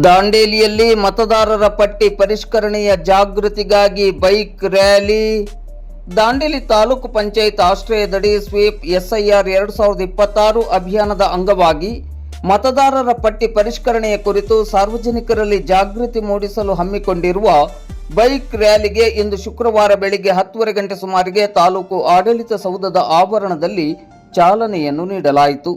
ದಾಂಡೇಲಿಯಲ್ಲಿ ಮತದಾರರ ಪಟ್ಟಿ ಪರಿಷ್ಕರಣೆಯ ಜಾಗೃತಿಗಾಗಿ ಬೈಕ್ ರ್ಯಾಲಿ. ದಾಂಡೇಲಿ ತಾಲೂಕು ಪಂಚಾಯತ್ ಆಶ್ರಯದಡಿ ಸ್ವೀಪ್ ಎಸ್ಐಆರ್ 2026 ಅಭಿಯಾನದ ಅಂಗವಾಗಿ ಮತದಾರರ ಪಟ್ಟಿ ಪರಿಷ್ಕರಣೆಯ ಕುರಿತು ಸಾರ್ವಜನಿಕರಲ್ಲಿ ಜಾಗೃತಿ ಮೂಡಿಸಲು ಹಮ್ಮಿಕೊಂಡಿರುವ ಬೈಕ್ ರ್ಯಾಲಿಗೆ ಇಂದು ಶುಕ್ರವಾರ ಬೆಳಿಗ್ಗೆ 10:30 ಗಂಟೆ ಸುಮಾರಿಗೆ ತಾಲೂಕು ಆಡಳಿತ ಸೌಧದ ಆವರಣದಲ್ಲಿ ಚಾಲನೆಯನ್ನು ನೀಡಲಾಯಿತು.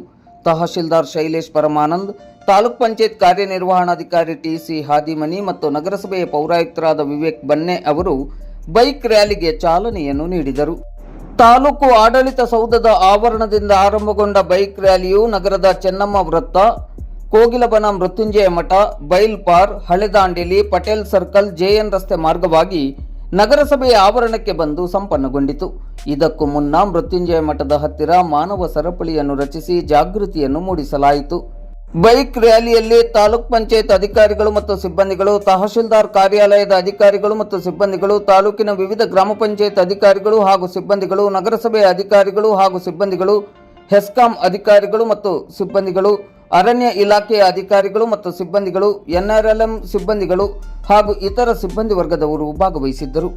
ತಹಶೀಲ್ದಾರ್ ಶೈಲೇಶ್ ಪರಮಾನಂದ್, ತಾಲೂಕ್ ಪಂಚಾಯತ್ ಕಾರ್ಯನಿರ್ವಹಣಾಧಿಕಾರಿ ಟಿಸಿ ಹಾದಿಮನಿ ಮತ್ತು ನಗರಸಭೆಯ ಪೌರಾಯುಕ್ತರಾದ ವಿವೇಕ್ ಬನ್ನೆ ಅವರು ಬೈಕ್ ರ್ಯಾಲಿಗೆ ಚಾಲನೆಯನ್ನು ನೀಡಿದರು. ತಾಲೂಕು ಆಡಳಿತ ಸೌಧದ ಆವರಣದಿಂದ ಆರಂಭಗೊಂಡ ಬೈಕ್ ರ್ಯಾಲಿಯು ನಗರದ ಚೆನ್ನಮ್ಮ ವೃತ್ತ, ಕೋಗಿಲಬನ ಮೃತ್ಯುಂಜಯ ಮಠ, ಬೈಲ್ಪಾರ್, ಹಳೆದಾಂಡೇಲಿ, ಪಟೇಲ್ ಸರ್ಕಲ್, ಜೆಎನ್ ರಸ್ತೆ ಮಾರ್ಗವಾಗಿ ನಗರಸಭೆಯ ಆವರಣಕ್ಕೆ ಬಂದು ಸಂಪನ್ನಗೊಂಡಿತು. ಇದಕ್ಕೂ ಮುನ್ನ ಮೃತ್ಯುಂಜಯ ಮಠದ ಹತ್ತಿರ ಮಾನವ ಸರಪಳಿಯನ್ನು ರಚಿಸಿ ಜಾಗೃತಿಯನ್ನು ಮೂಡಿಸಲಾಯಿತು. ಬೈಕ್ ರ್ಯಾಲಿಯಲ್ಲಿ ತಾಲೂಕ್ ಪಂಚಾಯತ್ ಅಧಿಕಾರಿಗಳು ಮತ್ತು ಸಿಬ್ಬಂದಿಗಳು, ತಹಶೀಲ್ದಾರ್ ಕಾರ್ಯಾಲಯದ ಅಧಿಕಾರಿಗಳು ಮತ್ತು ಸಿಬ್ಬಂದಿಗಳು, ತಾಲೂಕಿನ ವಿವಿಧ ಗ್ರಾಮ ಪಂಚಾಯತ್ ಅಧಿಕಾರಿಗಳು ಹಾಗೂ ಸಿಬ್ಬಂದಿಗಳು, ನಗರಸಭೆಯ ಅಧಿಕಾರಿಗಳು ಹಾಗೂ ಸಿಬ್ಬಂದಿಗಳು, ಹೆಸ್ಕಾಂ ಅಧಿಕಾರಿಗಳು ಮತ್ತು ಸಿಬ್ಬಂದಿಗಳು, ಅರಣ್ಯ ಇಲಾಖೆಯ ಅಧಿಕಾರಿಗಳು ಮತ್ತು ಸಿಬ್ಬಂದಿಗಳು, ಎನ್ಆರ್ಎಲ್ಎಂ ಸಿಬ್ಬಂದಿಗಳು ಹಾಗೂ ಇತರ ಸಿಬ್ಬಂದಿ ವರ್ಗದವರು ಭಾಗವಹಿಸಿದ್ದರು.